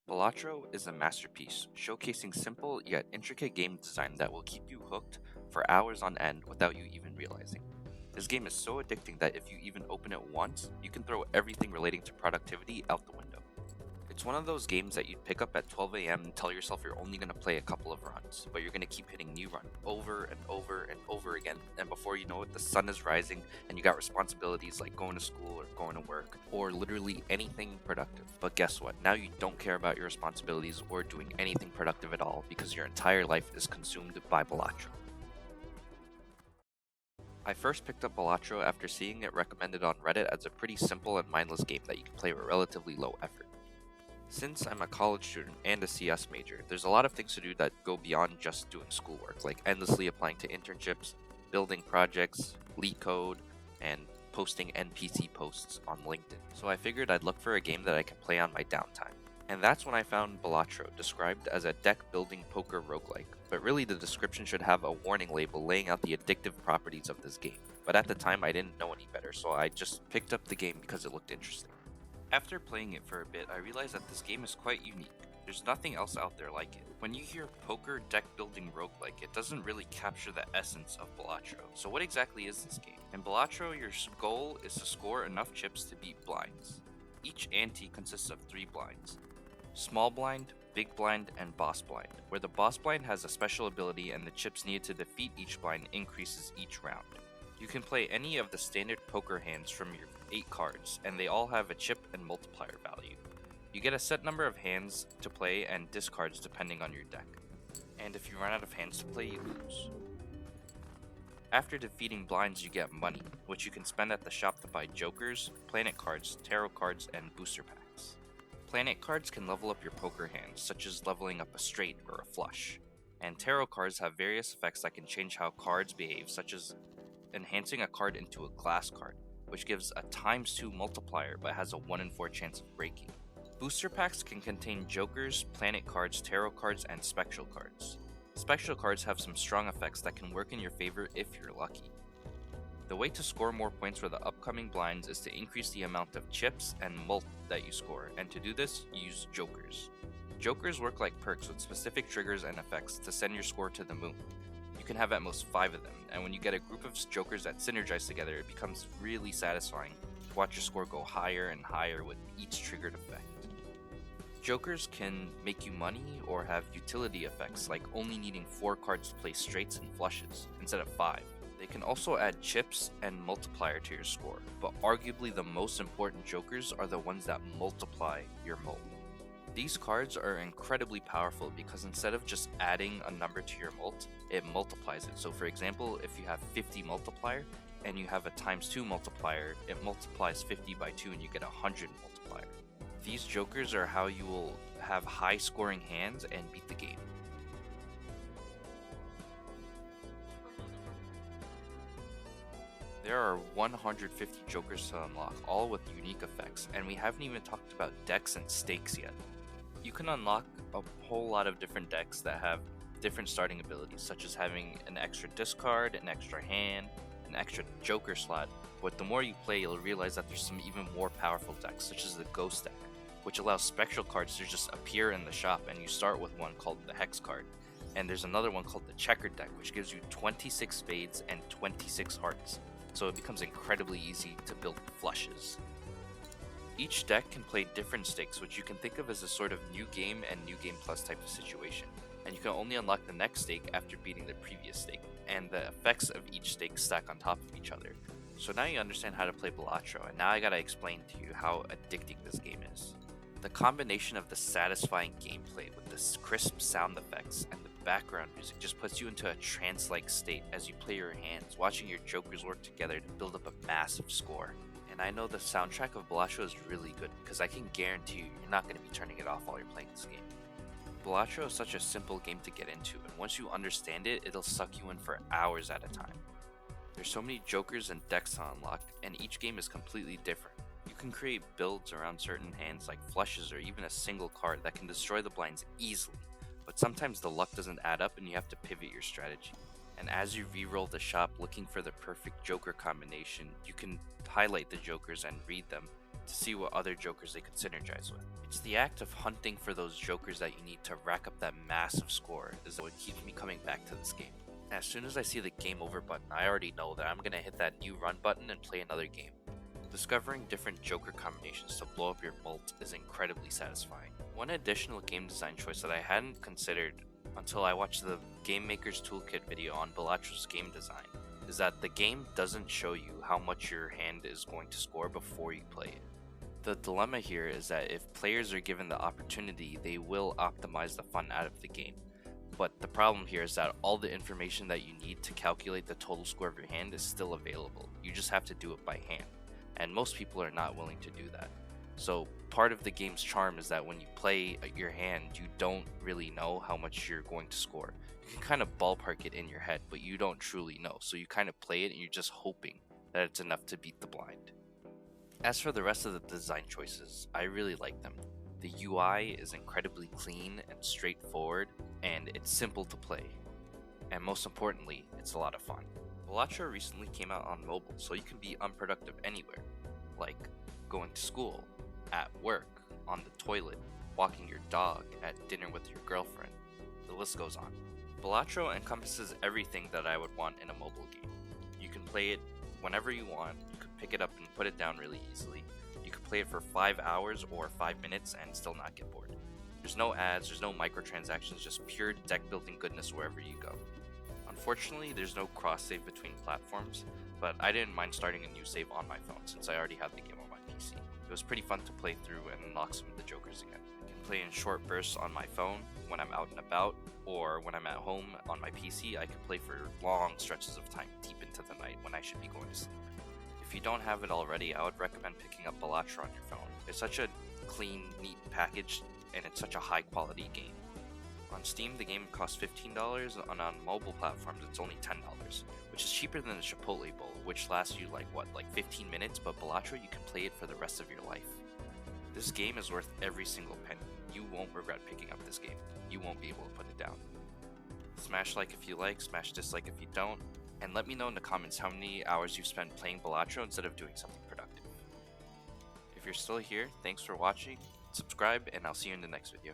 Balatro is a masterpiece, showcasing simple yet intricate game design that will keep you hooked for hours on end without you even realizing. This game is so addicting that if you even open it once, you can throw everything relating to productivity out the window. It's one of those games that you'd pick up at 12 a.m. and tell yourself you're only going to play a couple of runs, but you're going to keep hitting new run over and over and over again, and before you know it, the sun is rising and you got responsibilities like going to school or going to work, or literally anything productive. But guess what? Now you don't care about your responsibilities or doing anything productive at all because your entire life is consumed by Balatro. I first picked up Balatro after seeing it recommended on Reddit as a pretty simple and mindless game that you can play with relatively low effort. Since I'm a college student and a CS major, there's a lot of things to do that go beyond just doing schoolwork, like endlessly applying to internships, building projects, leak code, and posting NPC posts on LinkedIn. So I figured I'd look for a game that I can play on my downtime. And that's when I found Balatro, described as a deck-building poker roguelike, but really the description should have a warning label laying out the addictive properties of this game. But at the time I didn't know any better, so I just picked up the game because it looked interesting. After playing it for a bit, I realized that this game is quite unique. There's nothing else out there like it. When you hear poker deck building roguelike, it doesn't really capture the essence of Balatro. So what exactly is this game? In Balatro, your goal is to score enough chips to beat blinds. Each ante consists of 3 blinds: small blind, big blind, and boss blind, where the boss blind has a special ability and the chips needed to defeat each blind increases each round. You can play any of the standard poker hands from your 8 cards, and they all have a chip and multiplier value. You get a set number of hands to play and discards depending on your deck. And if you run out of hands to play, you lose. After defeating blinds, you get money, which you can spend at the shop to buy jokers, planet cards, tarot cards, and booster packs. Planet cards can level up your poker hands, such as leveling up a straight or a flush. And tarot cards have various effects that can change how cards behave, such as enhancing a card into a glass card, which gives a ×2 multiplier but has a 1 in 4 chance of breaking. Booster packs can contain jokers, planet cards, tarot cards, and spectral cards. Spectral cards have some strong effects that can work in your favor if you're lucky. The way to score more points for the upcoming blinds is to increase the amount of chips and mult that you score, and to do this, you use jokers. Jokers work like perks with specific triggers and effects to send your score to the moon. You can have at most 5 of them, and when you get a group of jokers that synergize together, it becomes really satisfying to watch your score go higher and higher with each triggered effect. Jokers can make you money or have utility effects, like only needing 4 cards to play straights and flushes instead of 5. They can also add chips and multiplier to your score, but arguably the most important jokers are the ones that multiply your mult. These cards are incredibly powerful because instead of just adding a number to your mult, it multiplies it. So for example, if you have 50 multiplier and you have a ×2 multiplier, it multiplies 50 by 2 and you get 100 multiplier. These jokers are how you will have high scoring hands and beat the game. There are 150 jokers to unlock, all with unique effects, and we haven't even talked about decks and stakes yet. You can unlock a whole lot of different decks that have different starting abilities, such as having an extra discard, an extra hand, an extra joker slot, but the more you play, you'll realize that there's some even more powerful decks, such as the Ghost deck, which allows spectral cards to just appear in the shop, and you start with one called the Hex card. And there's another one called the Checkered deck, which gives you 26 spades and 26 hearts, so it becomes incredibly easy to build flushes. Each deck can play different stakes, which you can think of as a sort of new game and new game plus type of situation, and you can only unlock the next stake after beating the previous stake, and the effects of each stake stack on top of each other. So now you understand how to play Balatro, and now I gotta explain to you how addicting this game is. The combination of the satisfying gameplay with the crisp sound effects and the background music just puts you into a trance-like state as you play your hands, watching your jokers work together to build up a massive score. And I know the soundtrack of Balatro is really good because I can guarantee you you're not going to be turning it off while you're playing this game. Balatro is such a simple game to get into, and once you understand it, it'll suck you in for hours at a time. There's so many jokers and decks to unlock, and each game is completely different. You can create builds around certain hands like flushes or even a single card that can destroy the blinds easily, but sometimes the luck doesn't add up and you have to pivot your strategy. And as you re-roll the shop looking for the perfect joker combination, you can highlight the jokers and read them to see what other jokers they could synergize with. It's the act of hunting for those jokers that you need to rack up that massive score is what keeps me coming back to this game. As soon as I see the game over button, I already know that I'm gonna hit that new run button and play another game. Discovering different joker combinations to blow up your mult is incredibly satisfying. One additional game design choice that I hadn't considered until I watched the Game Maker's Toolkit video on Balatro's game design is that the game doesn't show you how much your hand is going to score before you play it. The dilemma here is that if players are given the opportunity, they will optimize the fun out of the game. But the problem here is that all the information that you need to calculate the total score of your hand is still available. You just have to do it by hand. And most people are not willing to do that. So part of the game's charm is that when you play your hand, you don't really know how much you're going to score. You can kind of ballpark it in your head, but you don't truly know. So you kind of play it and you're just hoping that it's enough to beat the blind. As for the rest of the design choices, I really like them. The UI is incredibly clean and straightforward, and it's simple to play. And most importantly, it's a lot of fun. Balatro recently came out on mobile, so you can be unproductive anywhere, like going to school, at work, on the toilet, walking your dog, at dinner with your girlfriend. The list goes on. Balatro encompasses everything that I would want in a mobile game. You can play it whenever you want, you can pick it up and put it down really easily. You can play it for 5 hours or 5 minutes and still not get bored. There's no ads, there's no microtransactions, just pure deck building goodness wherever you go. Unfortunately, there's no cross-save between platforms, but I didn't mind starting a new save on my phone since I already had the game on my PC. It was pretty fun to play through and unlock some of the jokers again. I can play in short bursts on my phone when I'm out and about, or when I'm at home on my PC, I can play for long stretches of time deep into the night when I should be going to sleep. If you don't have it already, I would recommend picking up Balatro on your phone. It's such a clean, neat package, and it's such a high quality game. On Steam, the game costs $15, and on mobile platforms, it's only $10, which is cheaper than the Chipotle Bowl, which lasts you like 15 minutes, but Balatro, you can play it for the rest of your life. This game is worth every single penny. You won't regret picking up this game. You won't be able to put it down. Smash like if you like, smash dislike if you don't, and let me know in the comments how many hours you've spent playing Balatro instead of doing something productive. If you're still here, thanks for watching, subscribe, and I'll see you in the next video.